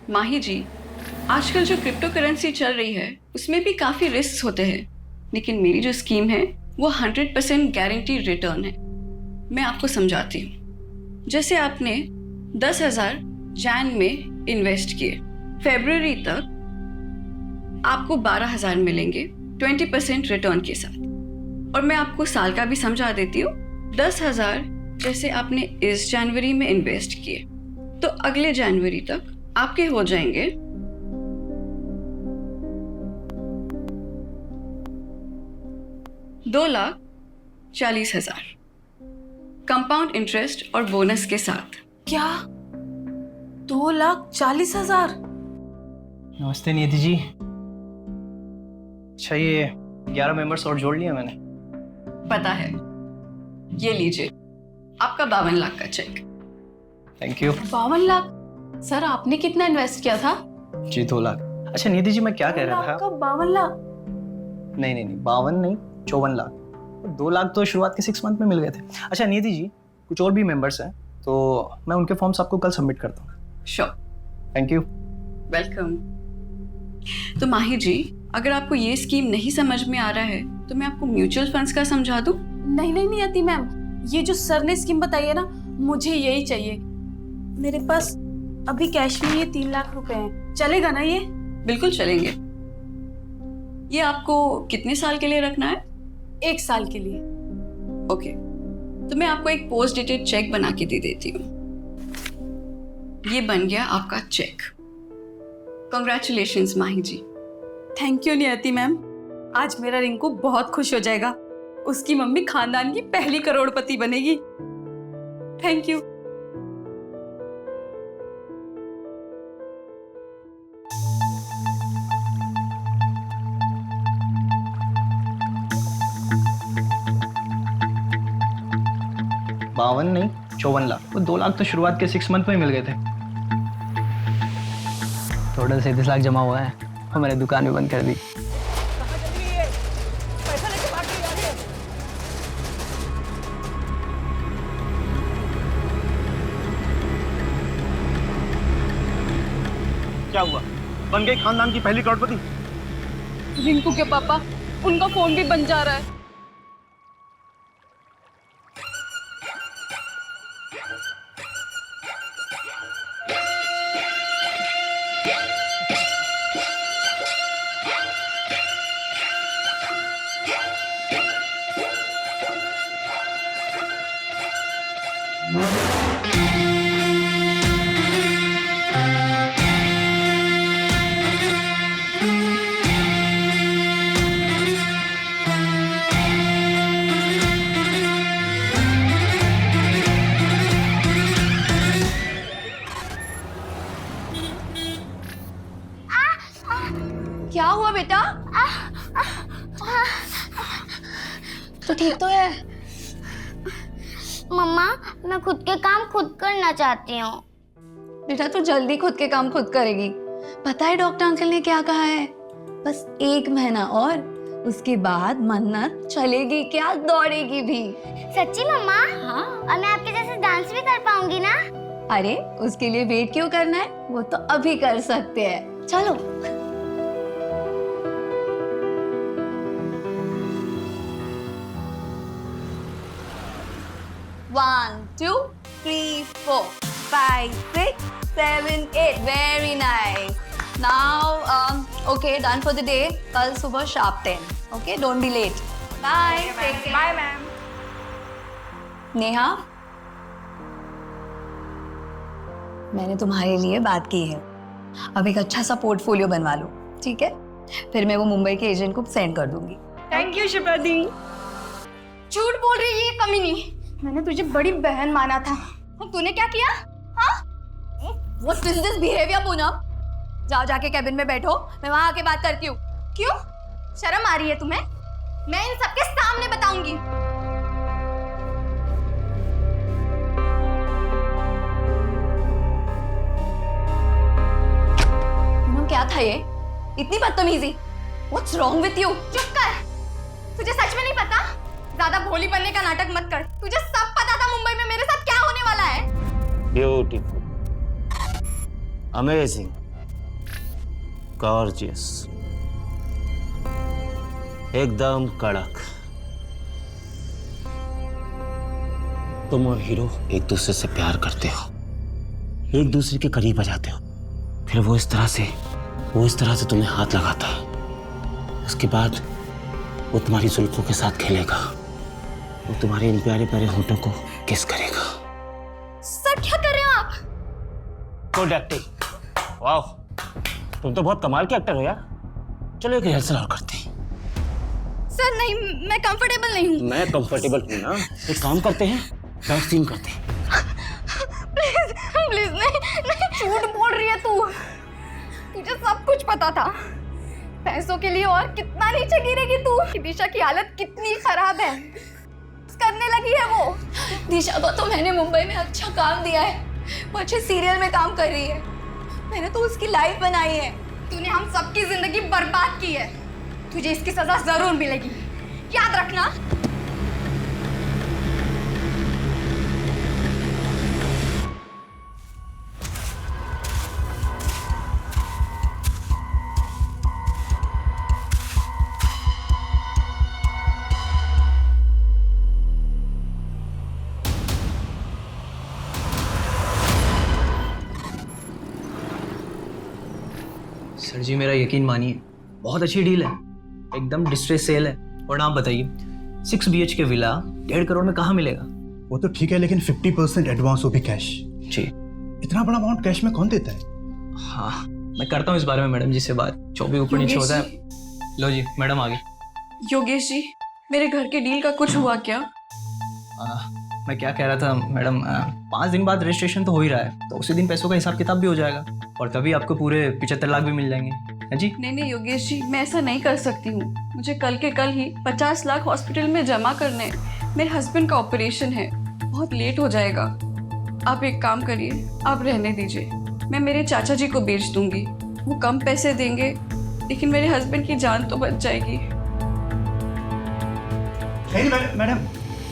माही जी, आजकल जो crypto currency चल रही है उसमें भी काफ़ी रिस्क होते हैं, लेकिन मेरी जो स्कीम है वो 100% गारंटी रिटर्न है। मैं आपको समझाती हूँ। जैसे आपने 10,000 जैन में इन्वेस्ट किए, फरवरी तक आपको 12,000 मिलेंगे 20% रिटर्न के साथ। और मैं आपको साल का भी समझा देती हूँ। 10,000 जैसे आपने इस जनवरी में इन्वेस्ट किए तो अगले जनवरी तक आपके हो जाएंगे 2,40,000 कंपाउंड इंटरेस्ट और बोनस के साथ। क्या 2,40,000? नमस्ते नियति जी। अच्छा, ये 11 मेंबर्स और जोड़ लिया मैंने। पता है, ये लीजिए आपका 52 लाख का cheque. Thank you. 52 lakh? Sir आपने कितना इन्वेस्ट किया था? जी 2 लाख। अच्छा नियति जी, मैं क्या कह रहा था? आपका 52 लाख? नहीं नहीं नहीं, 52 नहीं, 54 लाख। 2 लाख तो शुरुआत के 6 मंथ में मिल गए थे। अच्छा नियति जी, कुछ और भी मेंबर्स हैं तो मैं उनके फॉर्म्स आपको कल सबमिट करता हूँ। श्योर। Thank you. वेलकम। तो माही जी, अगर आपको ये स्कीम नहीं समझ में आ रहा है तो मैं आपको म्यूचुअल फंड्स का समझा दूं? नहीं नहीं नहीं आती मैम, ये जो सर ने स्कीम बताई है ना, मुझे यही चाहिए। मेरे पास अभी कैश में ये 3 लाख रुपए हैं, चलेगा ना ये? बिल्कुल चलेंगे। ये आपको कितने साल के लिए रखना है? 1 साल के लिए। ओके, तो मैं आपको एक पोस्ट डेटेड चेक बना के दे देती हूँ। ये बन गया आपका cheque. Congratulations Mahi ji. Thank you Niyati ma'am, आज मेरा रिंकू बहुत खुश हो जाएगा। उसकी मम्मी खानदान की पहली करोड़पति बनेगी। Thank you. बावन नहीं, 54 लाख। वो 2 लाख तो शुरुआत के 6 मंथ में ही मिल गए थे। टोटल 37 लाख जमा हुआ है और मैंने दुकान भी बंद कर दी। क्या हुआ? बन गई खानदान की पहली करोड़पति? रिंकू के पापा, उनका फोन भी बन जा रहा है। क्या हुआ बेटा? तो ठीक तो है? मम्मा, मैं खुद के काम खुद करना चाहती हूँ। बेटा तू जल्दी खुद के काम खुद करेगी। पता है डॉक्टर अंकल ने क्या कहा है? बस 1 महीना और, उसके बाद मन्नत चलेगी क्या, दौड़ेगी भी। सच्ची मम्मा? हाँ। और मैं आपके जैसे डांस भी कर पाऊंगी ना? अरे उसके लिए वेट क्यों करना है, वो तो अभी कर सकते हैं। चलो। 1 2 3 4 5 6 7 8 very nice. Now okay, done for the day. कल सुबह sharp 10। Okay, don't be late. Bye. Bye ma'am. Neha, मैंने तुम्हारे लिए बात की है। अब एक अच्छा सा पोर्टफोलियो बनवा लो, ठीक है? फिर मैं वो मुंबई के एजेंट को सेंड कर दूंगी। थैंक यू शिप्रा दी। झूठ बोल रही है ये कमीनी। मैंने तुझे बड़ी बहन माना था, और तूने क्या किया? हाँ? What is this behavior, Poonam? जाओ जाके कैबिन में बैठो, मैं वहां आके बात करती हूँ। क्यों? शर्म आ रही है तुम्हें? मैं इन सबके सामने बताऊंगी। पूनम क्या था ये? इतनी बदतमीजी? What's wrong with you? चुप कर। तुझे सच में नहीं पता? ज्यादा भोली बनने का नाटक मत कर। तुझे सब पता था मुंबई में मेरे साथ क्या होने वाला है। ब्यूटीफुल, अमेजिंग, गॉर्जियस, एकदम कड़क। तुम और हीरो एक दूसरे से प्यार करते हो, एक दूसरे के करीब आ जाते हो, फिर वो इस तरह से तुम्हें हाथ लगाता है। उसके बाद वो तुम्हारी जुल्फों के साथ खेलेगा, वो तुम्हारे इन प्यारे प्यारे होठों को किस करेगा। सर क्या कर रहे हो आप? गुड एक्टिंग, वाह, तुम तो बहुत कमाल के एक्टर हो यार। चलो एक रिहर्सल और करते हैं। सर नहीं, मैं कंफर्टेबल नहीं हूँ। मैं कंफर्टेबल हूँ ना, एक काम करते हैं, बैक सीन करते हैं। प्लीज प्लीज नहीं, झूठ बोल रही है तू। तुझे सब कुछ पता था। पैसों के लिए और कितना नीचे गिरेगी तू। दिशा की हालत कितनी खराब है, करने लगी है वो। दिशा को तो मैंने मुंबई में अच्छा काम दिया है, वो अच्छे सीरियल में काम कर रही है। मैंने तो उसकी लाइफ बनाई है। तूने हम सबकी जिंदगी बर्बाद की है। तुझे इसकी सजा जरूर मिलेगी, याद रखना। सर जी मेरा यकीन मानिए, बहुत अच्छी डील है, एकदम डिस्ट्रेस सेल है। और आप बताइए 6 BHK विला 1.5 करोड़ में कहाँ मिलेगा? वो तो ठीक है, लेकिन 50% एडवांस, वो भी कैश। जी। इतना बड़ा अमाउंट कैश में कौन देता है? हाँ, मैं करता हूँ इस बारे में मैडम जी से बात। 24 ऊपर नीचे होता है। लो जी, मैडम आ गई। योगेश जी, मेरे घर के डील का कुछ हुआ क्या? मैं क्या कह रहा था मैडम, 5 दिन बाद रजिस्ट्रेशन तो हो ही रहा है, तो उसी दिन पैसों का हिसाब किताब भी हो जाएगा और तभी आपको पूरे 75 लाख भी मिल जाएंगे, है जी? नहीं योगेश जी, मैं ऐसा नहीं कर सकती हूँ। मुझे कल के कल ही 50 लाख हॉस्पिटल में जमा करने हैं। मेरे हस्बैंड का ऑपरेशन है, बहुत लेट हो जाएगा। आप एक काम करिए, आप रहने दीजिए, मैं मेरे चाचा जी को बेच दूंगी। वो कम पैसे देंगे, लेकिन मेरे हस्बैंड की जान तो बच जाएगी। नहीं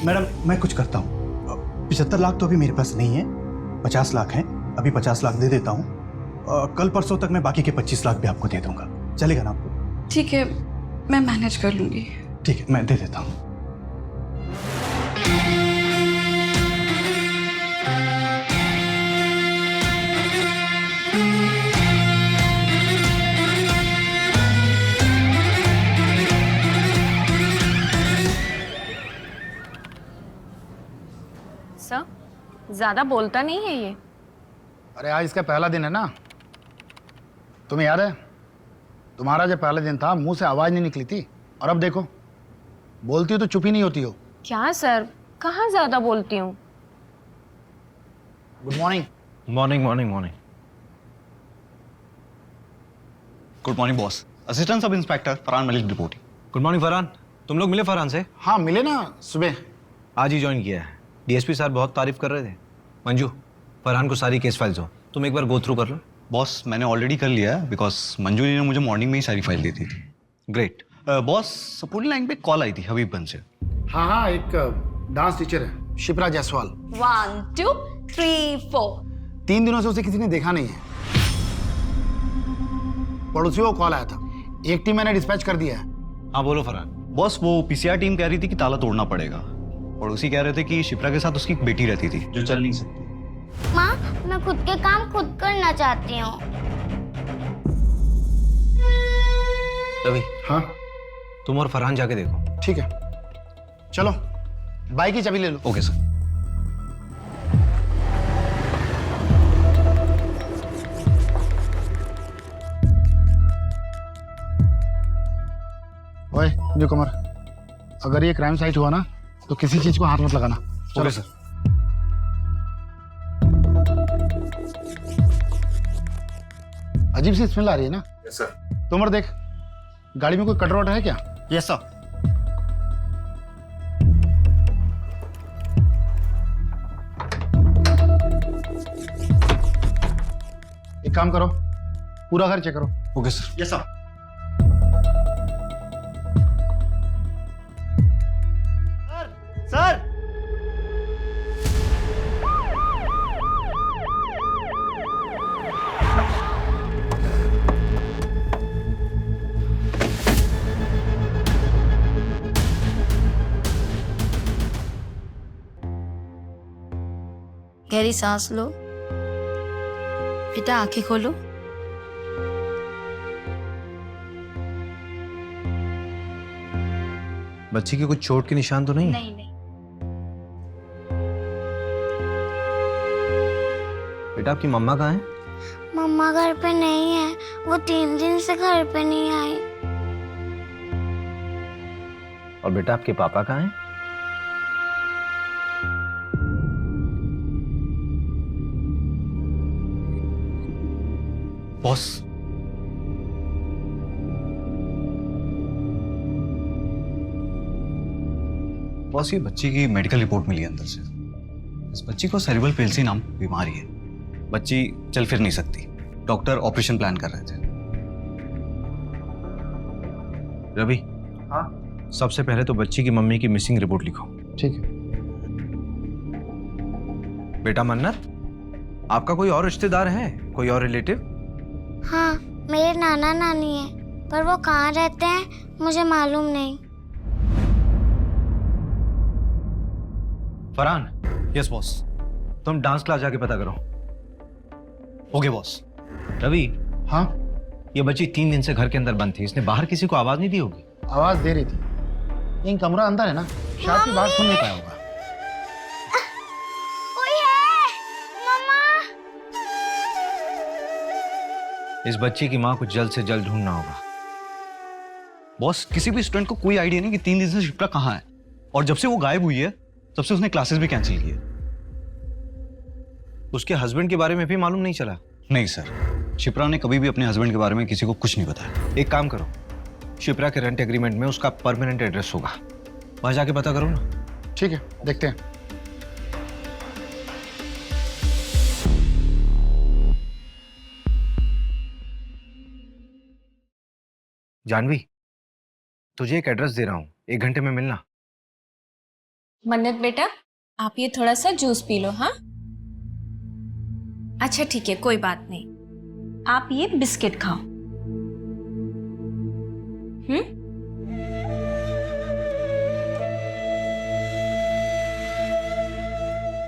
मैडम, मैं कुछ करता हूँ। 75 लाख तो अभी मेरे पास नहीं है, 50 लाख हैं, अभी 50 लाख दे देता हूँ। कल परसों तक मैं बाकी के 25 लाख भी आपको दे दूंगा, चलेगा ना आपको? ठीक है, मैं मैनेज कर लूंगी। ठीक है, मैं दे देता हूँ। सर, ज्यादा बोलता नहीं है ये। अरे आज इसका पहला दिन है ना, तुम्हें याद है तुम्हारा जब पहला दिन था मुंह से आवाज नहीं निकली थी, और अब देखो बोलती हो तो चुप ही नहीं होती हो। क्या सर, कहाँ ज्यादा बोलती हूँ। Good morning. Morning. Good morning boss. Assistant sub inspector Farhan Malik reporting. Good morning Farhan, तुम लोग मिले फरहान से? हाँ मिले ना, सुबह आज ही ज्वाइन किया है। डीएसपी सर बहुत तारीफ कर रहे थे। मंजू, फरहान को सारी केस फाइल्स हो, तुम एक बार गो थ्रू कर लो। बॉस मैंने ऑलरेडी कर लिया है, बिकॉज मंजू जी ने मुझे मॉर्निंग में ही सारी फाइल दी थी। ग्रेट। बॉस सपोर्टिंग लाइन पे कॉल आई थी हबीबगंज से। हाँ एक डांस टीचर है शिप्रा जायसवाल। 1 2 3 4। 3 दिनों से उसे किसी ने देखा नहीं है। पड़ोसियों को कॉल आया था, एक टीम मैंने डिस्पैच कर दिया है। हाँ बोलो फरहान। बॉस वो पीसीआर टीम कह रही थी कि ताला तोड़ना पड़ेगा। पड़ोसी कह रहे थे कि शिप्रा के साथ उसकी एक बेटी रहती थी जो चल नहीं सकती। माँ, मैं खुद के काम खुद करना चाहती हूँ। रवि, हाँ तुम और फरहान जाके देखो। ठीक है, चलो बाइक की चाबी ले लो। Okay sir. ओए न्यूकमर, अगर ये क्राइम साइट हुआ ना तो किसी चीज को हाथ मत लगाना। Okay sir. अजीब सी स्मेल आ रही है ना? Yes sir. तोमर देख, गाड़ी में कोई कटर वटर है क्या? Yes sir. एक काम करो, पूरा घर चेक करो। Okay sir. Yes sir. Sir गहरी सांस लो। बेटा आंखें खोलो। बच्ची की कुछ चोट के निशान तो नहीं? नहीं नहीं। बेटा आपकी मम्मा कहाँ है? मम्मा घर पे नहीं है, वो 3 दिन से घर पे नहीं आई। और बेटा आपके पापा कहाँ हैं? बॉस, बॉस ये बच्ची की मेडिकल रिपोर्ट मिली है अंदर से। इस बच्ची को सेरिब्रल पेल्सी नाम बीमारी है। बच्ची चल फिर नहीं सकती। डॉक्टर ऑपरेशन प्लान कर रहे थे। रवि, हाँ सबसे पहले तो बच्ची की मम्मी की मिसिंग रिपोर्ट लिखो। ठीक है। बेटा मन्नत, आपका कोई और रिश्तेदार है, कोई और रिलेटिव? हाँ, मेरे नाना नानी है, पर वो कहाँ रहते हैं मुझे मालूम नहीं। Farhan, yes boss. तुम डांस क्लास जाके पता करो। Okay boss. रवि, हाँ, ये बच्ची 3 दिन से घर के अंदर बंद थी। इसने बाहर किसी को आवाज नहीं दी होगी? आवाज दे रही थी, लेकिन कमरा अंदर है ना, शायद की बात सुन नहीं पाया होगा। कोई है? मम्मा। इस बच्ची की माँ को जल्द से जल्द ढूंढना होगा। बॉस, किसी भी स्टूडेंट को कोई आइडिया नहीं कि 3 दिन से शिप्रा कहाँ है। और जब से वो गायब हुई है तब से उसने क्लासेस भी कैंसिल किए। उसके हस्बैंड के बारे में भी मालूम नहीं चला? नहीं सर, शिप्रा ने कभी भी अपने हस्बैंड के बारे में किसी को कुछ नहीं बताया। एक काम करो, शिप्रा के रेंट एग्रीमेंट में उसका परमानेंट एड्रेस होगा, वहां जाके पता करो ना। ठीक है, देखते हैं। जानवी, तुझे एक एड्रेस दे रहा हूँ, 1 घंटे में मिलना। मन्नत बेटा, आप ये थोड़ा सा जूस पी लो। हाँ, अच्छा ठीक है, कोई बात नहीं। आप ये बिस्किट खाओ।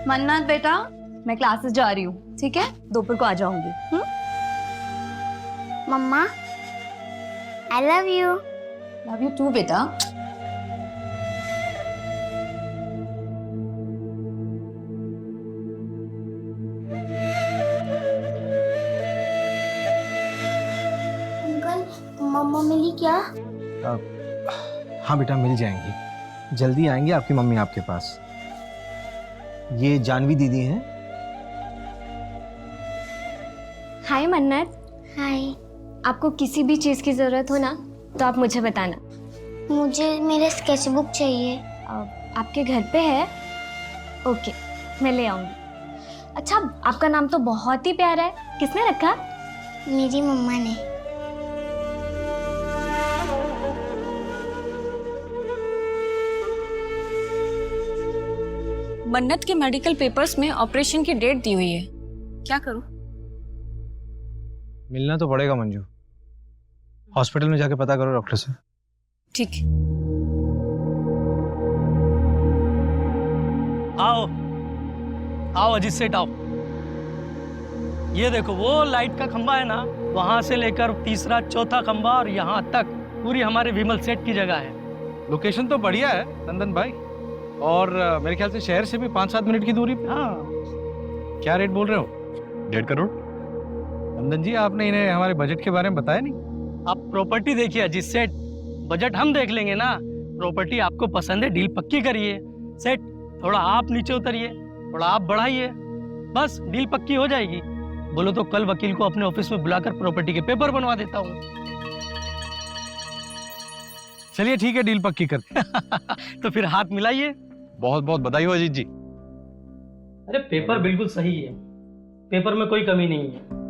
मन्नत बेटा, मैं क्लासेस जा रही हूँ, ठीक है? दोपहर को आ जाऊंगी। मम्मा, I love you. Love you too बेटा। अंकल, मम्मा मिली क्या? हाँ बेटा, मिल जाएंगी, जल्दी आएंगे आपकी मम्मी आपके पास। ये जानवी दीदी हैं। हाय मन्नत। हाय। आपको किसी भी चीज़ की ज़रूरत हो ना तो आप मुझे बताना। मुझे मेरे स्केचबुक चाहिए। आपके घर पे है? ओके, मैं ले आऊँगी। अच्छा, आपका नाम तो बहुत ही प्यारा है, किसने रखा? मेरी मम्मा ने। मन्नत के मेडिकल पेपर्स में ऑपरेशन की डेट दी हुई है, क्या करूं? मिलना तो पड़ेगा मंजू, हॉस्पिटल में जाके पता करो डॉक्टर से। ठीक है। आओ आओ अजीत सेठ आओ। ये देखो वो लाइट का खंबा है ना, वहां से लेकर तीसरा चौथा खंबा और यहाँ तक पूरी हमारे विमल सेठ की जगह है। लोकेशन तो बढ़िया है नंदन भाई, और मेरे ख्याल से शहर से भी 5-7 मिनट की दूरी पे। हाँ, क्या रेट बोल रहे हो? 1.5 करोड़। नंदन जी, आपने इन्हें हमारे बजट के बारे में बताया नहीं। आप प्रॉपर्टी देखिए अजीत सेठ, बजट हम देख लेंगे ना। प्रॉपर्टी आपको पसंद है, डील पक्की करिए। सेठ, थोड़ा आप नीचे उतरिए, थोड़ा आप बढ़ाइए, बस डील पक्की हो जाएगी। बोलो तो कल वकील को अपने ऑफिस में बुलाकर प्रॉपर्टी के पेपर बनवा देता हूँ। चलिए ठीक है, डील पक्की करते तो फिर हाथ मिलाइए। बहुत बहुत बधाई हो अजीत जी। अरे पेपर बिल्कुल सही है, पेपर में कोई कमी नहीं है।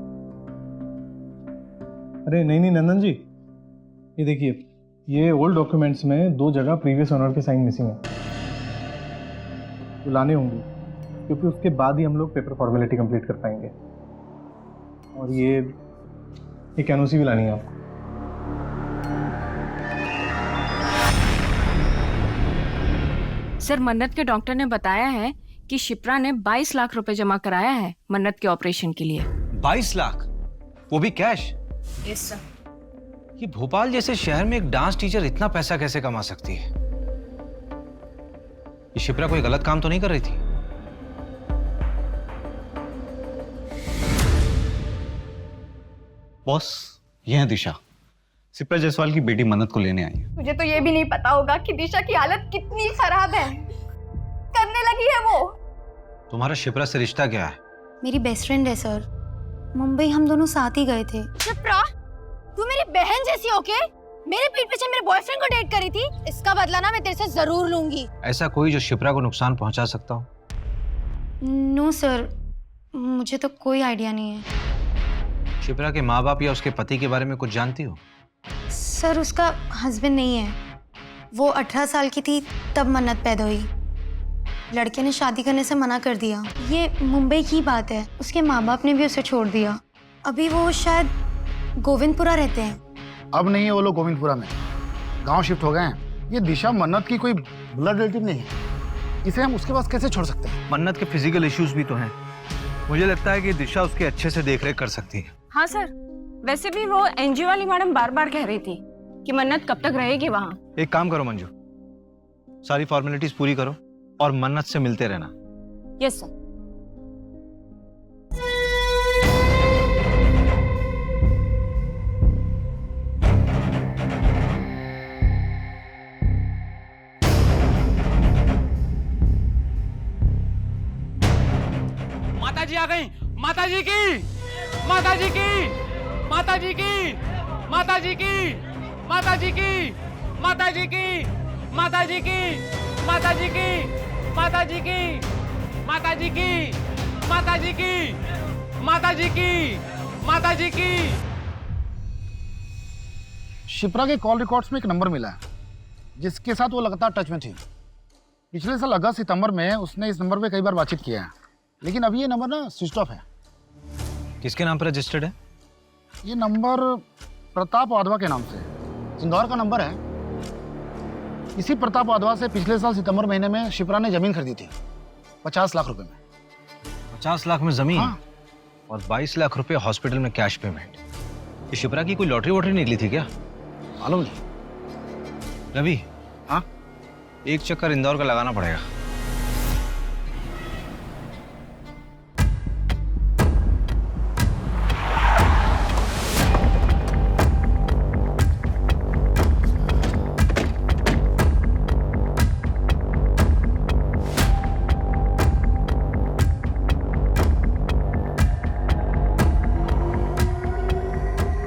अरे नहीं नंदन जी, ये देखिए, ये ओल्ड डॉक्यूमेंट्स में 2 जगह प्रीवियस ओनर के साइन मिसिंग है, तो लाने होंगे, क्योंकि उसके बाद ही हम लोग पेपर फॉर्मेलिटी कंप्लीट कर पाएंगे। और ये एनओसी भी लानी है आपको। सर, मन्नत के डॉक्टर ने बताया है कि शिप्रा ने 22 लाख रुपए जमा कराया है मन्नत के ऑपरेशन के लिए। 22 लाख, वो भी कैश? Yes sir. ये भोपाल जैसे शहर में एक डांस टीचर इतना पैसा कैसे कमा सकती है? ये शिप्रा कोई गलत काम तो नहीं कर रही थी? बॉस, ये है दिशा, शिप्रा जायसवाल की बेटी मन्नत को लेने आई है। मुझे तो ये भी नहीं पता होगा कि दिशा की हालत कितनी खराब है। करने लगी है वो। तुम्हारा शिप्रा से रिश्ता क्या है? मेरी बेस्ट फ्रेंड है सर, मुंबई हम दोनों साथ ही गए थे। शिप्रा, तू मेरी बहन जैसी होके मेरे पीठ पीछे मेरे बॉयफ्रेंड को डेट करी थी। इसका बदला ना मैं तेरे से जरूर लूंगी। ऐसा कोई जो शिप्रा को नुकसान पहुंचा सकता हो? नो सर, मुझे तो कोई आइडिया नहीं है। शिप्रा के माँ बाप या उसके पति के बारे में कुछ जानती हो? सर, उसका हस्बैंड नहीं है। वो 18 साल की थी तब मन्नत पैदा हुई। लड़के ने शादी करने से मना कर दिया। ये मुंबई की बात है, उसके माँ बाप ने भी उसे छोड़ दिया। अभी वो शायद गोविंदपुरा रहते हैं। अब नहीं है वो लोग गोविंदपुरा में, गांव शिफ्ट हो गए हैं। ये दिशा मन्नत की कोई ब्लड रिलेटिव नहीं है, इसे हम उसके पास कैसे छोड़ सकते हैं? मन्नत के फिजिकल इश्यूज भी तो हैं। मुझे लगता है कि दिशा उसके अच्छे से देखरेख कर सकती है। हाँ सर, वैसे भी वो एनजीओ वाली मैडम बार बार कह रही थी कि मन्नत कब तक रहेगी वहाँ। एक काम करो मंजू, सारी फॉर्मेलिटीज पूरी करो और मन्नत से मिलते रहना। Yes sir. माता जी आ गई। माता जी की, माता जी की, माता जी की, माता जी की, माता जी की, माता जी की, माता जी की, माता जी की, माता जी की, माता जी की, माता जी की, माता जी की, माता जी की। शिप्रा के कॉल रिकॉर्ड्स में एक नंबर मिला है जिसके साथ वो लगातार टच में थी। पिछले साल अगस्त सितंबर में उसने इस नंबर पे कई बार बातचीत किया है, लेकिन अभी ये नंबर ना स्विच ऑफ है। किसके नाम पर रजिस्टर्ड है? ये नंबर प्रताप वाधवा के नाम से, इंदौर का नंबर है। इसी प्रताप वाधवा से पिछले साल सितंबर महीने में शिप्रा ने जमीन खरीदी थी 50 लाख रुपए में। 50 लाख में जमीन? हाँ। और 22 लाख रुपए हॉस्पिटल में कैश पेमेंट। ये शिप्रा की कोई लॉटरी वॉटरी निकली थी क्या? मालूम नहीं। रवि, हाँ, एक चक्कर इंदौर का लगाना पड़ेगा।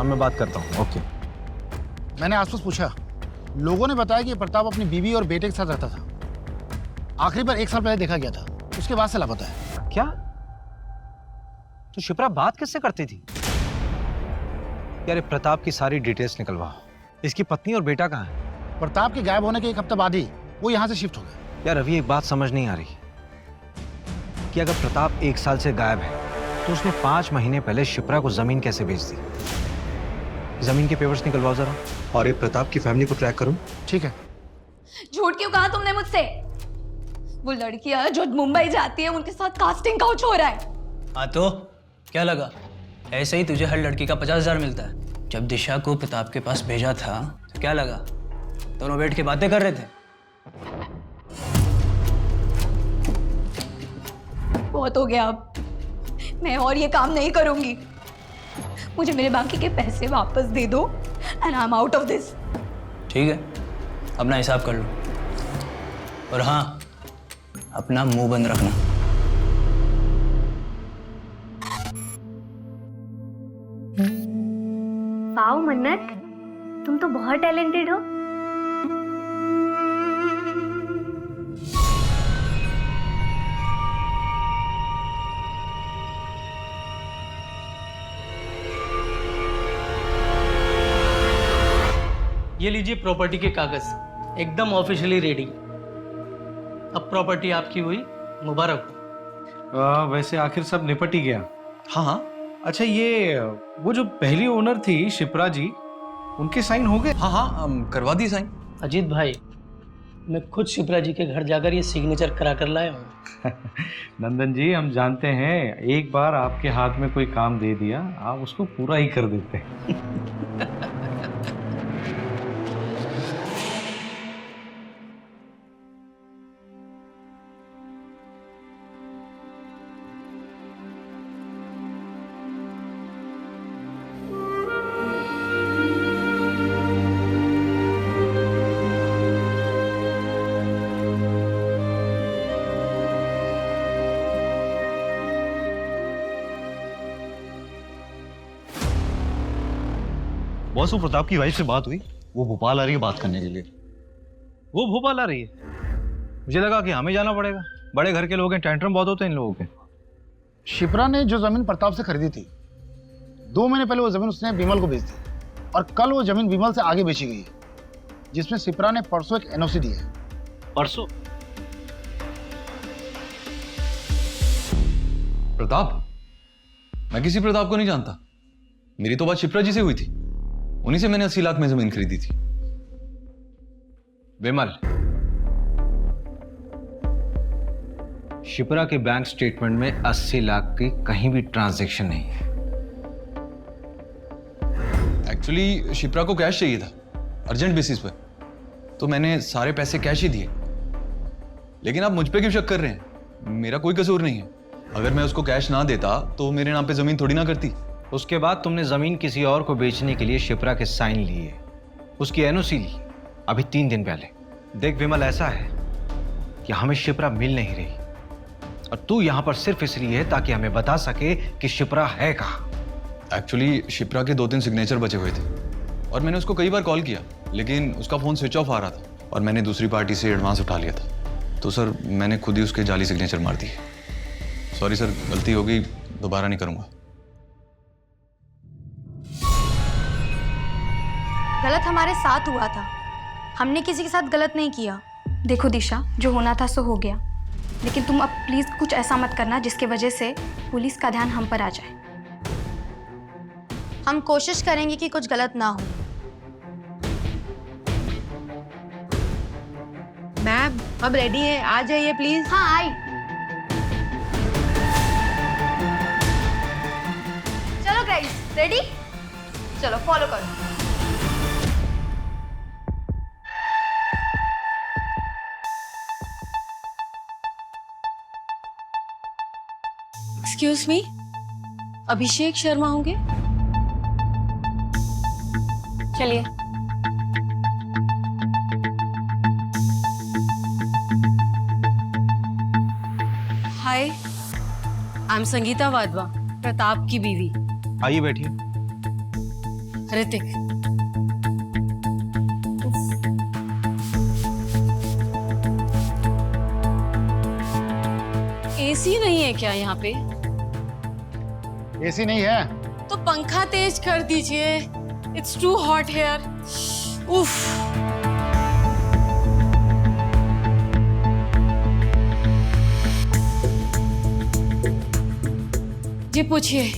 मैं बात करता हूँ। ओके। मैंने आसपास पूछा, लोगों ने बताया कि प्रताप अपनी बीवी और बेटे के साथ रहता था। आखिरी बार 1 साल पहले देखा गया था, उसके बाद से लापता है। क्या? तो शिप्रा बात किससे करती थी? यार प्रताप की सारी डिटेल्स निकलवाओ। इसकी पत्नी और बेटा कहाँ है? प्रताप के गायब होने के 1 हफ्ते बाद ही वो यहाँ से शिफ्ट हो गए। यार अभी एक बात समझ नहीं आ रही कि अगर प्रताप 1 साल से गायब है तो उसने 5 महीने पहले शिप्रा को जमीन कैसे बेच दी? जमीन के पेपर्स निकलवाओ जरा। और ये प्रताप की फैमिली को ट्रैक करो। ठीक है। झूठ क्यों कहा तुमने मुझसे? वो लड़कियां जो मुंबई जाती है उनके साथ कास्टिंग काउच हो रहा है। हाँ तो क्या लगा? ऐसे ही तुझे हर लड़की का 50,000 मिलता है। जब दिशा को प्रताप के पास भेजा था तो क्या लगा? दोनों बैठ के बातें कर रहे थे। बहुत हो गया, अब मैं और ये काम नहीं करूंगी। मुझे मेरे बाकी के पैसे वापस दे दो and I am out of this. ठीक है, अपना हिसाब कर लो। और हाँ, अपना मुंह बंद रखना। वाओ मन्नत, तुम तो बहुत टैलेंटेड हो। ये लीजिए प्रॉपर्टी के कागज, एकदम ऑफिशियली रेडी। अब प्रॉपर्टी आपकी हुई, मुबारक हो। वैसे आखिर सब निपट ही गया। हाँ हाँ। अच्छा, ये वो जो पहली ओनर थी शिप्रा जी, उनके साइन हो गए? हाँ हाँ, करवा दी साइन। अजीत भाई, मैं खुद शिप्रा जी के घर जाकर ये सिग्नेचर करा कर लाया हूँ। नंदन जी, हम जानते हैं एक बार आपके हाथ में कोई काम दे दिया आप उसको पूरा ही कर देते हैं। बॉस, वो प्रताप की वाइफ से बात हुई, वो भोपाल आ रही है बात करने के लिए। वो भोपाल आ रही है? मुझे लगा कि हमें जाना पड़ेगा, बड़े घर के लोग हैं, टेंट्रम बहुत होते हैं इन लोगों के। शिप्रा ने जो जमीन प्रताप से खरीदी थी, 2 महीने पहले वो जमीन उसने विमल को बेच दी और कल वो जमीन विमल से आगे बेची गई है, जिसमें शिप्रा ने परसों एक एनओसी दी है। परसों? प्रताप? मैं किसी प्रताप को नहीं जानता। मेरी तो बात शिप्रा जी से हुई थी, उन्हीं से मैंने 80 लाख में जमीन खरीदी थी। विमल, शिप्रा के बैंक स्टेटमेंट में 80 लाख की कहीं भी ट्रांजैक्शन नहीं है। एक्चुअली शिप्रा को कैश चाहिए था अर्जेंट बेसिस पर, तो मैंने सारे पैसे कैश ही दिए। लेकिन आप मुझ पे क्यों शक कर रहे हैं? मेरा कोई कसूर नहीं है। अगर मैं उसको कैश ना देता तो मेरे नाम पे जमीन थोड़ी ना करती। उसके बाद तुमने जमीन किसी और को बेचने के लिए शिप्रा के साइन लिए, उसकी एनओसी ली अभी 3 दिन पहले। देख विमल, ऐसा है कि हमें शिप्रा मिल नहीं रही और तू यहां पर सिर्फ इसलिए है ताकि हमें बता सके कि शिप्रा है कहां। एक्चुअली शिप्रा के 2-3 सिग्नेचर बचे हुए थे और मैंने उसको कई बार कॉल किया, लेकिन उसका फोन स्विच ऑफ आ रहा था और मैंने दूसरी पार्टी से एडवांस उठा लिया था। तो सर, मैंने खुद ही उसके जाली सिग्नेचर मार दिए। सॉरी सर, गलती हो गई, दोबारा नहीं करूंगा। गलत हमारे साथ हुआ था, हमने किसी के साथ गलत नहीं किया। देखो दिशा, जो होना था सो हो गया, लेकिन तुम अब प्लीज कुछ ऐसा मत करना जिसकी वजह से पुलिस का ध्यान हम पर आ जाए। हम कोशिश करेंगे कि कुछ गलत ना हो। मैम, अब रेडी है, आ जाइए प्लीज। हाँ, आई। चलो गाइस, रेडी? चलो फॉलो करो। एक्सक्यूज मी, अभिषेक शर्मा होंगे? चलिए। हाय, आई एम संगीता वाधवा, प्रताप की बीवी। आइए बैठिए। ऋतिक। एसी नहीं है क्या यहाँ पे? एसी नहीं है तो पंखा तेज कर दीजिए। It's too hot here. उफ। जी पूछिए,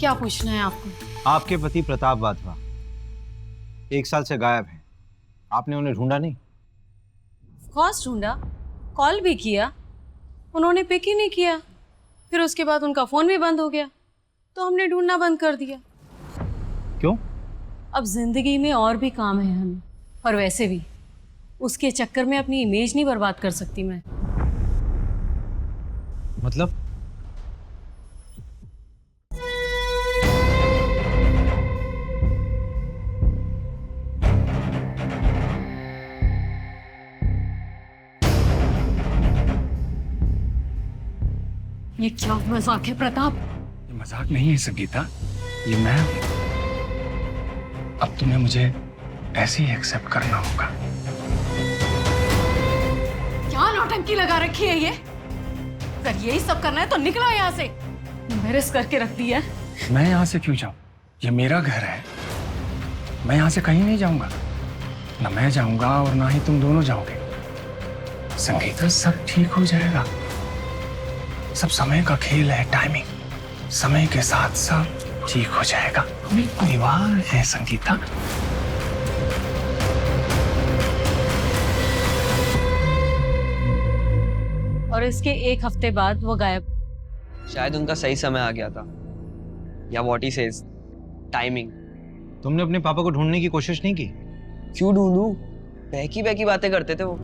क्या पूछना है आपको? आपके पति प्रताप वाधवा 1 साल से गायब हैं। आपने उन्हें ढूंढा नहीं? कॉस ढूंढा, कॉल भी किया, उन्होंने पिक ही नहीं किया। फिर उसके बाद उनका फोन भी बंद हो गया, तो हमने ढूंढना बंद कर दिया। क्यों? अब जिंदगी में और भी काम है हमें, और वैसे भी उसके चक्कर में अपनी इमेज नहीं बर्बाद कर सकती मैं। मतलब? ये क्या मजाक है प्रताप? ये मजाक नहीं है संगीता, ये मैं हूं। अब तुम्हें मुझे ऐसे ही एक्सेप्ट करना होगा। क्या नौटंकी लगा रखी है ये? अगर यही सब करना है तो निकला यहाँ से। एम्बैरेस करके रख दिया। मैं यहाँ से क्यों जाऊं? ये मेरा घर है, मैं यहाँ से कहीं नहीं जाऊंगा। ना मैं जाऊंगा और ना ही तुम दोनों जाओगे। संगीता, सब ठीक हो जाएगा। सब समय का खेल है, टाइमिंग। समय के साथ सब ठीक हो जाएगा। हम एक परिवार है संगीता। और इसके 1 हफ्ते बाद वो गायब। शायद उनका सही समय आ गया था, या व्हाट ही सेज, टाइमिंग। तुमने अपने पापा को ढूंढने की कोशिश नहीं की? क्यों ढूंढूं? बहकी बहकी बातें करते थे वो।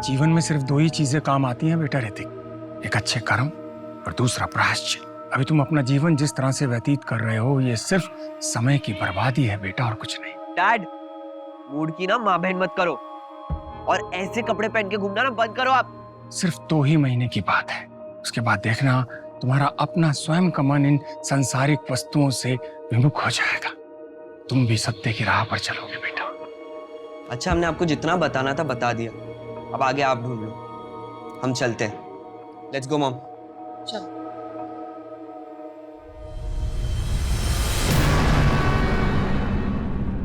जीवन में सिर्फ 2 ही चीजें काम आती हैं बेटा ऋतिक, एक अच्छे कर्म और दूसरा प्रायश्चित। अभी तुम अपना जीवन जिस तरह से व्यतीत कर रहे हो ये सिर्फ समय की बर्बादी है बेटा, और कुछ नहीं। डैड, मूड की ना माँ बहन मत करो, और ऐसे कपड़े पहन के घूमना ना बंद करो आप। सिर्फ 2 ही महीने की बात है, उसके बाद देखना तुम्हारा अपना स्वयं का मन इन सांसारिक वस्तुओं से विमुख हो जाएगा। तुम भी सत्य की राह पर चलोगे बेटा। अच्छा, हमने आपको जितना बताना था बता दिया, अब आगे आप ढूंढ लो, हम चलते हैं। Let's go mom. चलो।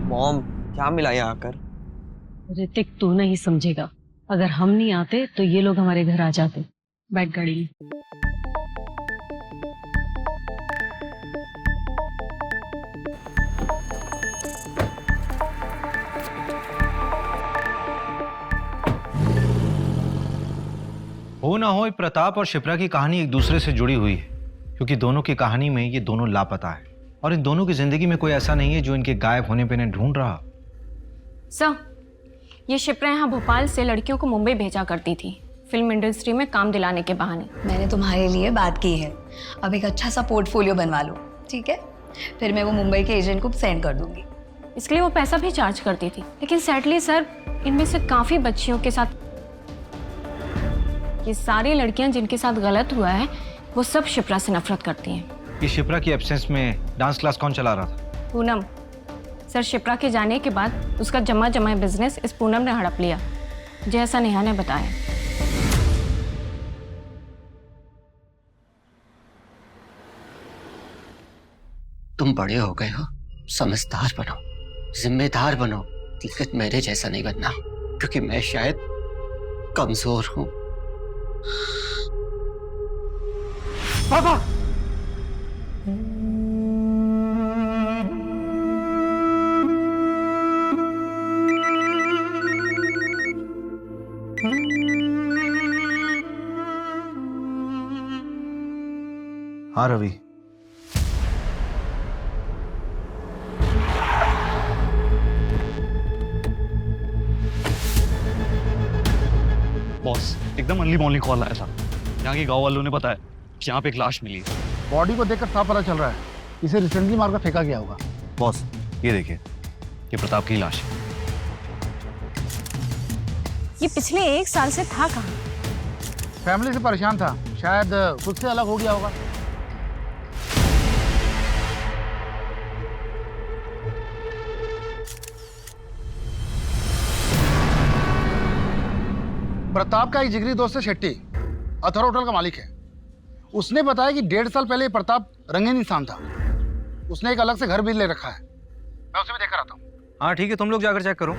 मॉम, क्या मिला यहाँ आकर? ऋतिक, तू नहीं समझेगा। अगर हम नहीं आते तो ये लोग हमारे घर आ जाते। बैठ गाड़ी में। हो ना हो, प्रताप और शिप्रा की कहानी एक दूसरे से जुड़ी हुई है, क्योंकि दोनों की कहानी में ये दोनों लापता है और इन दोनों की जिंदगी में कोई ऐसा नहीं है जो इनके गायब होने पे इन्हें ढूंढ रहा। सर, ये शिप्रा यहाँ भोपाल से लड़कियों को मुंबई भेजा करती थी, फिल्म इंडस्ट्री में काम दिलाने के बहाने। मैंने तुम्हारे लिए बात की है, अब एक अच्छा सा पोर्टफोलियो बनवा लो, ठीक है? फिर मैं वो मुंबई के एजेंट को सेंड कर दूंगी। इसके लिए वो पैसा भी चार्ज करती थी, लेकिन सैडली सर, इनमें से काफ़ी बच्चियों के साथ, ये सारी लड़कियां जिनके साथ गलत हुआ है वो सब शिप्रा से नफरत करती हैं। कि शिप्रा की एब्सेंस में डांस क्लास कौन चला रहा था? पूनम। सर, शिप्रा के जाने के बाद उसका जमा बिजनेस इस पूनम ने हड़प लिया, जैसा नेहा ने बताया। तुम बड़े हो गए हो, समझदार बनो, जिम्मेदार बनो, लेकिन मेरे जैसा नहीं बनना, क्योंकि मैं शायद कमजोर हूं। पापा! हाँ रवि। बॉस, एकदम अर्ली मॉर्निंग कॉल आया था। यहाँ के गांव वालों ने बताया कि यहाँ पे एक लाश मिली है। बॉडी को देखकर साफ पता चल रहा है इसे रिसेंटली मारकर फेंका गया होगा। बॉस, ये देखिए, ये प्रताप की लाश है। ये पिछले 1 साल से था कहाँ? फैमिली से परेशान था, शायद खुद से अलग हो गया होगा। प्रताप का एक जिगरी दोस्त है शेट्टी, अथर होटल का मालिक है। उसने बताया कि 1.5 साल पहले प्रताप रंगीन इंसान था। उसने एक अलग से घर भी ले रखा है। मैं उसे भी देखकर आता हूँ। हाँ ठीक है, तुम लोग जाकर चेक करो।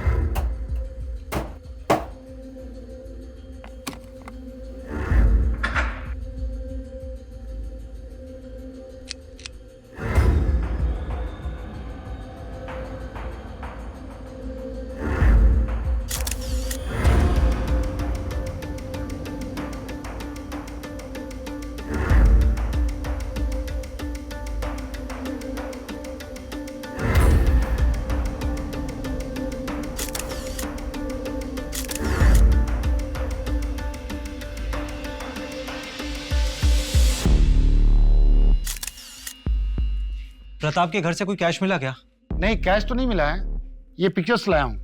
प्रताप के घर से कोई कैश मिला क्या? नहीं, कैश तो नहीं मिला है, ये पिक्चर्स लाया हूँ।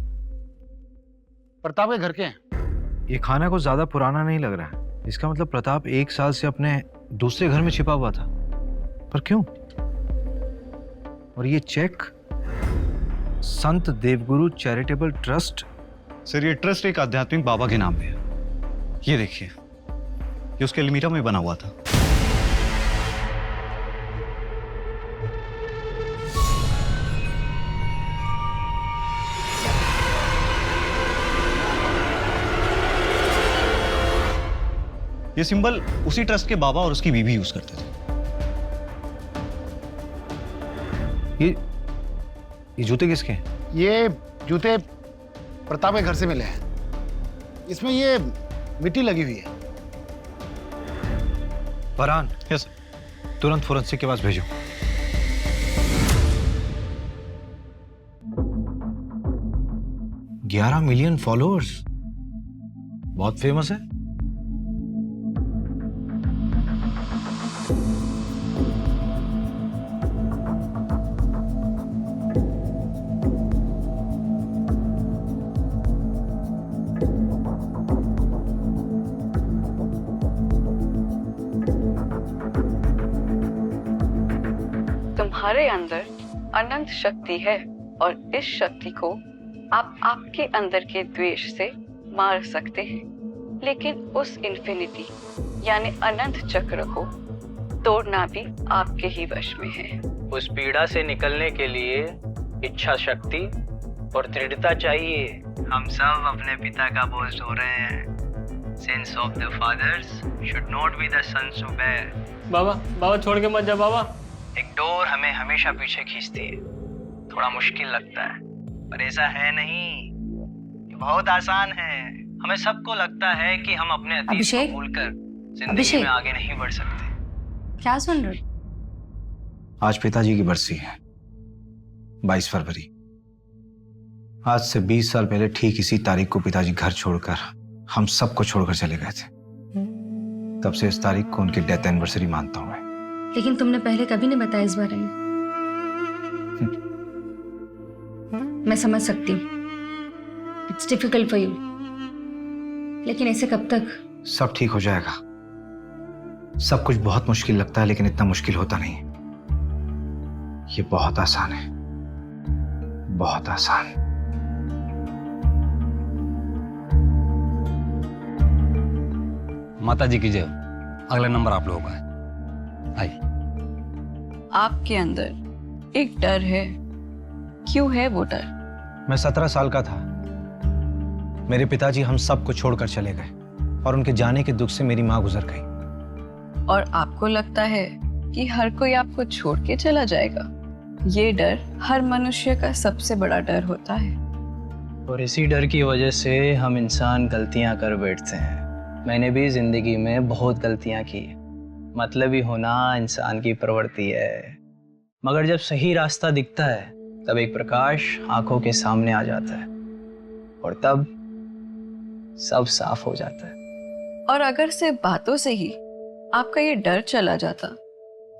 प्रताप के घर के हैं। ये खाना कुछ ज्यादा पुराना नहीं लग रहा है। इसका मतलब प्रताप 1 साल से अपने दूसरे घर में छिपा हुआ था, पर क्यों? और ये चेक संत देवगुरु चैरिटेबल ट्रस्ट। सर, ये ट्रस्ट एक आध्यात्मिक बाबा के नाम पे है। ये देखिए, ये उसके अलमीरा में बना हुआ था। ये सिंबल उसी ट्रस्ट के बाबा और उसकी बीवी यूज करते थे। ये जूते किसके हैं? ये जूते प्रताप के घर से मिले हैं। इसमें ये मिट्टी लगी हुई है। फरहान, यस, तुरंत फोरेंसिक के पास भेजो। $11 मिलियन फॉलोअर्स, बहुत फेमस है। तुम्हारे अंदर अनंत शक्ति है और इस शक्ति को आप आपके अंदर के द्वेष से मार सकते हैं, लेकिन उस इन्फिनिटी यानी अनंत चक्र को तोड़ना भी आपके ही वश में है। उस पीड़ा से निकलने के लिए इच्छा शक्ति और दृढ़ता चाहिए। हम सब अपने पिता का बोझ ढो रहे हैं। Sins of the fathers should not be the sons to bear। बाबा छोड़ के मत जा बाबा। एक डोर हमें हमेशा पीछे खींचती है। थोड़ा मुश्किल लगता है, पर ऐसा है नहीं, ये बहुत आसान है। हमें सबको लगता है कि हम अपने अतीत को भूलकर जिंदगी में आगे नहीं बढ़ सकते। क्या सुन रहे? आज पिताजी की बरसी है, 22 फरवरी। आज से 20 साल पहले ठीक इसी तारीख को पिताजी घर छोड़कर हम सबको छोड़कर चले गए थे। तब से इस तारीख को उनकी डेथ एनिवर्सरी मानता हूं मैं। लेकिन तुमने पहले कभी नहीं बताया इस बारे में। मैं समझ सकती हूँ, इट्स डिफिकल्ट फॉर यू, लेकिन ऐसे कब तक? सब ठीक हो जाएगा। सब कुछ बहुत मुश्किल लगता है, लेकिन इतना मुश्किल होता नहीं। ये बहुत आसान है, बहुत आसान। माता जी की जय। अगला नंबर आप लोगों का है। आइए। आपके अंदर एक डर है, क्यों है वो डर? मैं 17 साल का था, मेरे पिताजी हम सबको छोड़कर चले गए और उनके जाने के दुख से मेरी माँ गुजर गई। और आपको लगता है कि हर कोई आपको छोड़ के चला जाएगा। ये डर हर मनुष्य का सबसे बड़ा डर होता है। और इसी डर की वजह से हम इंसान गलतियां कर बैठते हैं। मैंने भी जिंदगी में बहुत गलतियां की। मतलबी होना इंसान की प्रवृत्ति है, मगर जब सही रास्ता दिखता है तब एक प्रकाश आंखों के सामने आ जाता है और तब सब साफ हो जाता है। और अगर सिर्फ बातों से ही आपका ये डर चला जाता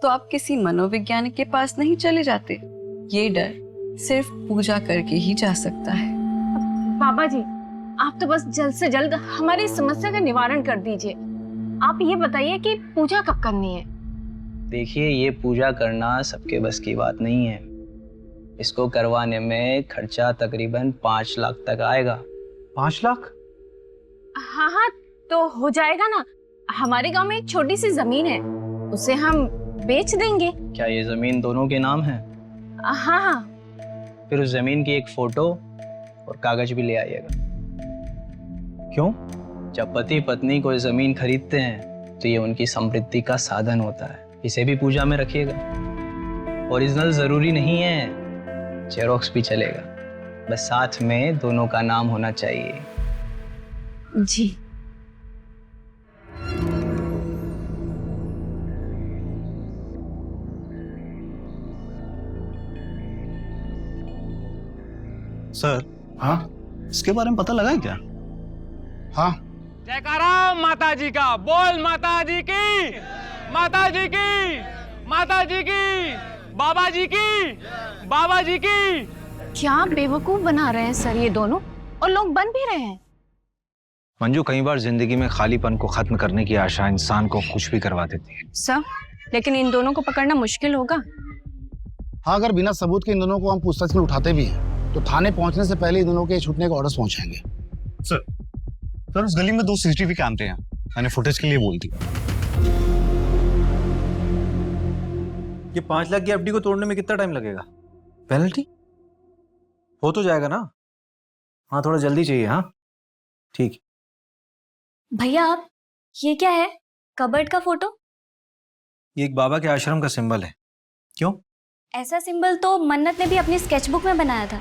तो आप किसी मनोवैज्ञानिक के पास नहीं चले जाते। ये डर सिर्फ पूजा करके ही जा सकता है। बाबा जी, आप तो बस जल्द से जल्द हमारी समस्या का निवारण कर दीजिए। आप ये बताइए कि पूजा कब करनी है? देखिए, ये पूजा करना सबके बस की बात नहीं है। इसको करवाने में खर्चा तकरीबन 5 लाख तक आएगा। 5 लाख? हाँ, तो हो जाएगा ना। हमारे गांव में एक छोटी सी जमीन है, उसे हम बेच देंगे। क्या ये जमीन दोनों के नाम है? हाँ। फिर उस जमीन की एक फोटो और कागज भी ले आइएगा। क्यों? जब पति पत्नी कोई जमीन खरीदते हैं तो ये उनकी समृद्धि का साधन होता है। इसे भी पूजा में रखिएगा। ओरिजिनल जरूरी नहीं है, जेरोक्स भी चलेगा, बस साथ में दोनों का नाम होना चाहिए। जी। सर, हाँ, इसके बारे में पता लगा है क्या? हाँ। जयकारा माता जी का, बोल माता जी की, माता जी की, माता जी की, बाबा जी की, बाबा जी की। क्या बेवकूफ बना रहे हैं सर ये दोनों, और लोग बन भी रहे हैं। मंजू, कई बार जिंदगी में खालीपन को खत्म करने की आशा इंसान को कुछ भी करवा देती है। सर, लेकिन इन दोनों को पकड़ना मुश्किल होगा। हाँ, अगर बिना सबूत के इन दोनों को हम पूछताछ के लिए उठाते भी हैं तो थाने पहुंचने से पहले इन दोनों के छूटने के ऑर्डर्स पहुंचेंगे। सर उस गली में 2 CCTV कैमरे हैं, मैंने फुटेज के लिए बोल दिया। ये 5 लाख की एफडी को तोड़ने में कितना टाइम लगेगा? पेनल्टी हो तो जाएगा ना? हाँ, थोड़ा जल्दी चाहिए। हाँ ठीक। भैया, आप ये क्या है? कबर्ड का फोटो? ये एक बाबा के आश्रम का सिंबल है। क्यों? ऐसा सिंबल तो मन्नत ने भी अपनी स्केचबुक में बनाया था।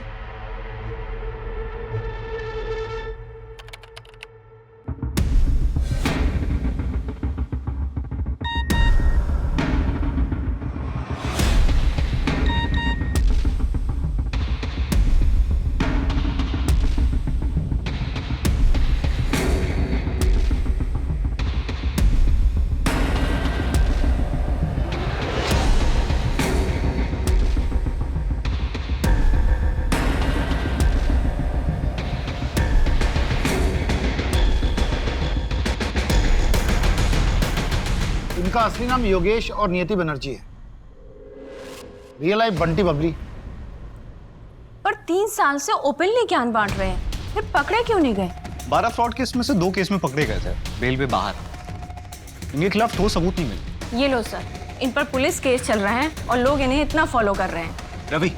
इनका असली नाम योगेश और नियति बनर्जी है। Real life Bunty Babli. पर 3 साल से ओपनली ज्ञान बांट रहे हैं, फिर पकड़े क्यों नहीं गए? 12 फ्रॉड केस में से 2 केस में पकड़े गए थे, बेल पे बाहर। इनके खिलाफ ठोस सबूत नहीं मिले। ये लो सर, इन पर पुलिस केस चल रहा है और लोग इन्हें इतना फॉलो कर रहे हैं। रवि,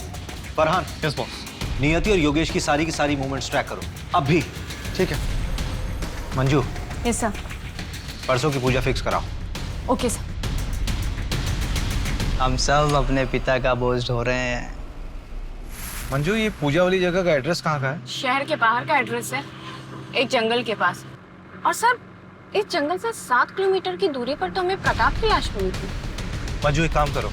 फरहान, यस बॉस, नियति और योगेश की सारी मूवमेंट्स ट्रैक करो अब भी। ठीक है। Manju, yes sir. परसों की पूजा फिक्स कराओ। Okay sir. हम सब अपने पिता का बोझ ढो रहे हैं। मंजू, ये पूजा वाली जगह का एड्रेस कहाँ का है? शहर के बाहर का एड्रेस है, एक जंगल के पास। और सर, इस जंगल से 7 किलोमीटर की दूरी पर तो हमें प्रताप की लाश मिली थी। मंजू, एक काम करो,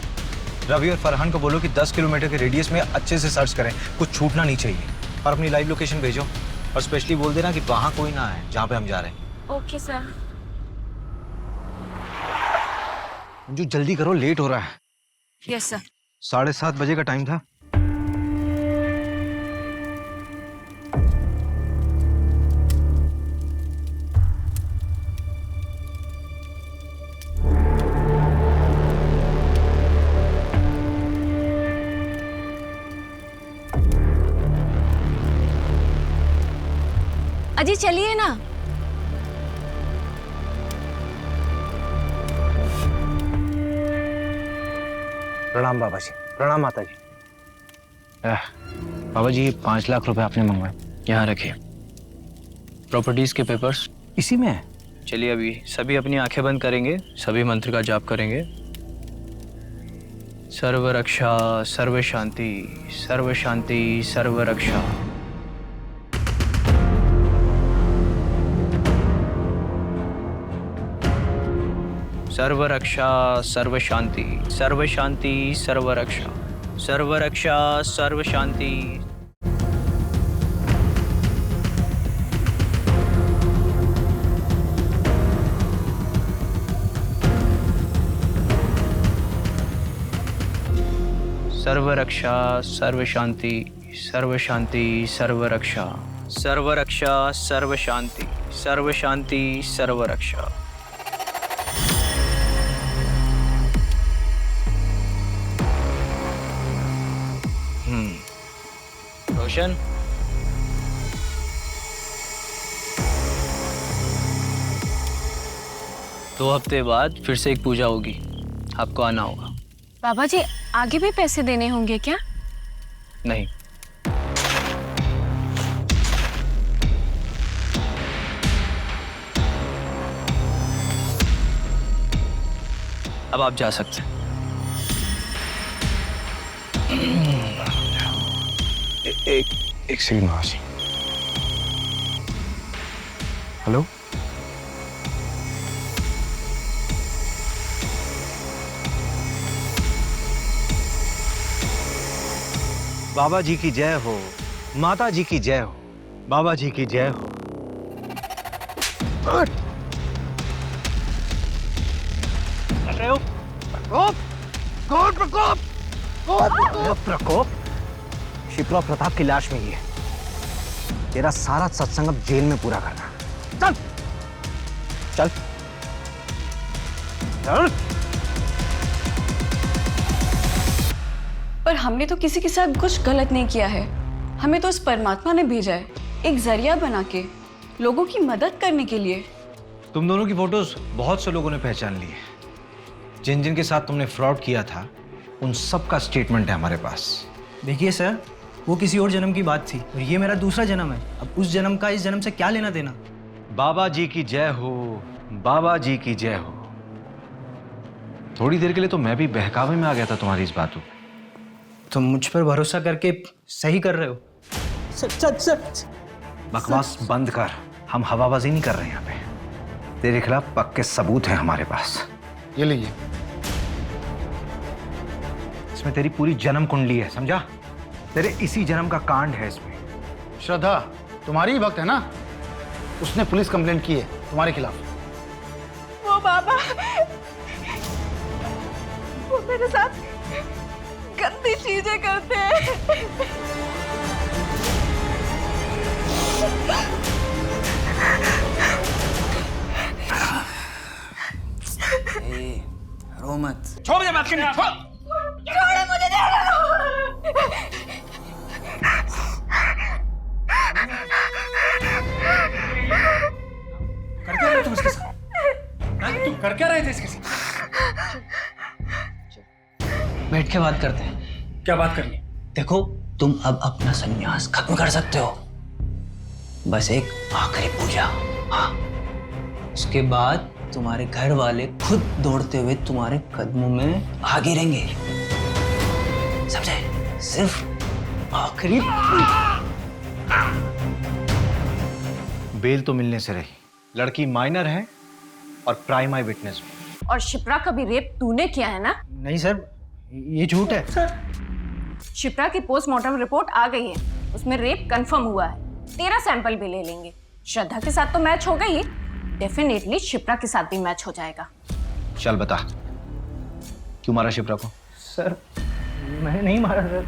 रवि और फरहान को बोलो कि 10 किलोमीटर के रेडियस में अच्छे से सर्च करें, कुछ छूटना नहीं चाहिए। और अपनी लाइव लोकेशन भेजो और स्पेशली बोल देना कि वहाँ कोई ना आए जहाँ पे हम जा रहे हैं। Okay sir. मंजू, जल्दी करो, लेट हो रहा है। Yes sir. 7:30 बजे का टाइम था। अजी चलिए ना। प्रणाम बाबा जी। प्रणाम माता जी। बाबा जी, 5 लाख रुपए आपने मंगवाए, यहाँ रखिए। प्रॉपर्टीज के पेपर्स इसी में है। चलिए अभी सभी अपनी आंखें बंद करेंगे, सभी मंत्र का जाप करेंगे। सर्व रक्षा, सर्व शांति, सर्व शांति, सर्व रक्षा। सर्व रक्षा, सर्व शांति, सर्व शांति, सर्व रक्षा, सर्व रक्षा, सर्व शांति। सर्व रक्षा, सर्व शांति, सर्व शांति, सर्व रक्षा, सर्व रक्षा, सर्व शांति, सर्व शांति, सर्व रक्षा। रोशन, दो हफ्ते बाद फिर से एक पूजा होगी, आपको आना होगा। बाबा जी, आगे भी पैसे देने होंगे क्या? नहीं। अब आप जा सकते हैं। एक सेकंड महाशय। हेलो, बाबा जी की जय हो, माता जी की जय हो, बाबा जी की जय हो। प्रकोप, शिप्रा प्रताप की लाश में ही है। तेरा सारा सत्संग अब जेल में पूरा करना। चल चल चल। पर हमने तो किसी के साथ कुछ गलत नहीं किया है। हमें तो उस परमात्मा ने भेजा है, एक जरिया बना के, लोगों की मदद करने के लिए। तुम दोनों की फोटोज बहुत से लोगों ने पहचान ली है। जिन जिन के साथ तुमने फ्रॉड किया था उन सब का स्टेटमेंट है हमारे पास। देखिए सर, वो किसी और जन्म की बात थी और ये मेरा दूसरा जन्म है। अब उस जन्म का इस जन्म से क्या लेना देना। बाबा जी की जय हो, बाबा जी की जय हो। थोड़ी देर के लिए तो मैं भी बहकावे में आ गया था तुम्हारी इस बातों। तुम मुझ पर भरोसा करके सही कर रहे हो। बकवास बंद कर, हम हवाबाजी नहीं कर रहे हैं यहाँ पे। तेरे खिलाफ पक्के सबूत हैं हमारे पास। ये लीजिए। इसमें तेरी पूरी जन्म कुंडली है, समझा? तेरे इसी जन्म का कांड है इसमें। श्रद्धा तुम्हारी ही भक्त है ना, उसने पुलिस कंप्लेंट की है तुम्हारे खिलाफ। वो बाबा, वो मेरे साथ गंदी चीजें करते हैं। रो मत। छोड़ मुझे बात करनी, छोड़। छोड़ो मुझे, कर क्या रहे तुम इसके साथ? तुम कर क्या रहे थे इसके साथ? बैठ के बात करते हैं। क्या बात करनी? देखो, तुम अब अपना संन्यास खत्म कर सकते हो। बस एक आखिरी पूजा, हाँ। उसके बाद तुम्हारे घर वाले खुद दौड़ते हुए तुम्हारे कदमों में आ गिरेंगे, समझे? सिर्फ आखिरी। बेल तो मिलने से रही, लड़की माइनर है और प्राइम आई विटनेस भी। और शिप्रा का भी रेप तूने किया है ना? नहीं सर, ये झूठ है। शिप्रा की पोस्टमार्टम रिपोर्ट आ गई है, उसमें रेप कंफर्म हुआ है। तेरा सैंपल भी ले लेंगे। श्रद्धा के साथ तो मैच हो गई, डेफिनेटली शिप्रा के साथ भी मैच हो जाएगा। चल बता, क्यों मारा शिप्रा को? सर मैंने नहीं मारा सर,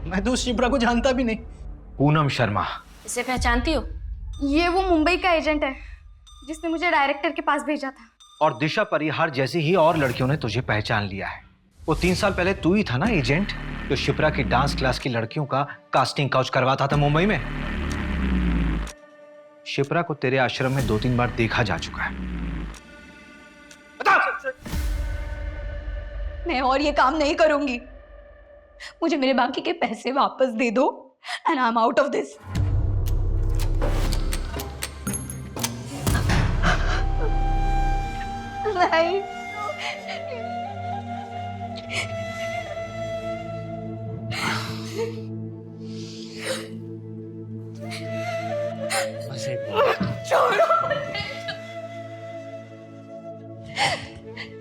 मैं तो उस शिप्रा को जानता भी नहीं। पूनम शर्मा। इसे पहचानती हो? ये वो मुंबई का एजेंट है जिसने मुझे डायरेक्टर के पास भेजा था। और दिशा परिहार जैसी ही और लड़कियों ने तुझे पहचान लिया है। वो 3 साल पहले तू ही था ना एजेंट जो शिप्रा की डांस क्लास की लड़कियों का कास्टिंग काउच करवाता था मुंबई में। शिप्रा को तेरे आश्रम में 2-3 बार देखा जा चुका है। मैं और ये काम नहीं करूंगी। मुझे मेरे बाकी के पैसे वापस दे दो and I am out of this. नहीं,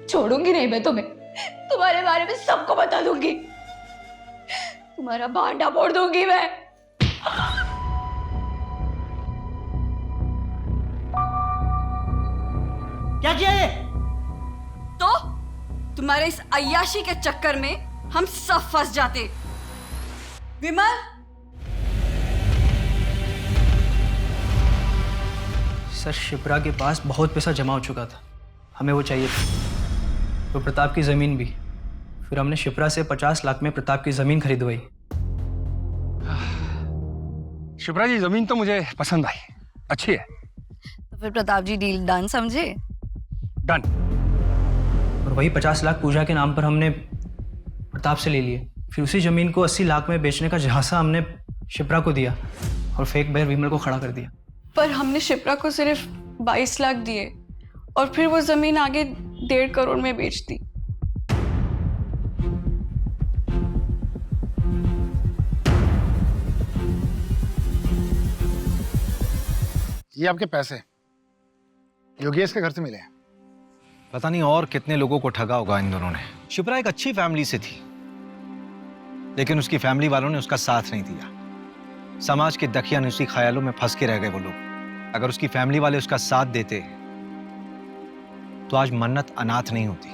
छोड़ूंगी नहीं मैं तुम्हें। तुम्हारे बारे में सबको बता दूंगी, तुम्हारा भांडा फोड़ दूंगी मैं। क्या किया ये? तो तुम्हारे इस अय्याशी के चक्कर में हम सब फंस जाते। विमल, सर शिप्रा के पास बहुत पैसा जमा हो चुका था, हमें वो चाहिए था। तो प्रताप की ज़मीन भी। फिर हमने शिप्रा से 50 लाख में प्रताप की ज़मीन खरीदवाई। शिप्रा जी जमीन तो मुझे पसंद आई, अच्छी है। तो फिर प्रताप जी डील डन समझे? डन। और वही 50 लाख पूजा के नाम पर हमने प्रताप से ले लिए। फिर उसी ज़मीन को 80 लाख में बेचने का झांसा हमने शिप्रा को दिया और फेक बैर विमल को खड़ा कर दिया। पर हमने शिप्रा को सिर्फ 22 लाख दिए और फिर वो जमीन आगे 1.5 करोड़ में बेच दी। ये आपके पैसे योगेश के घर से मिले हैं। पता नहीं और कितने लोगों को ठगा होगा इन दोनों ने। शिप्रा एक अच्छी फैमिली से थी, लेकिन उसकी फैमिली वालों ने उसका साथ नहीं दिया। समाज के दकियानुसी ख्यालों में फंस के रह गए वो लोग। अगर उसकी फैमिली वाले उसका साथ देते तो आज मन्नत अनाथ नहीं होती।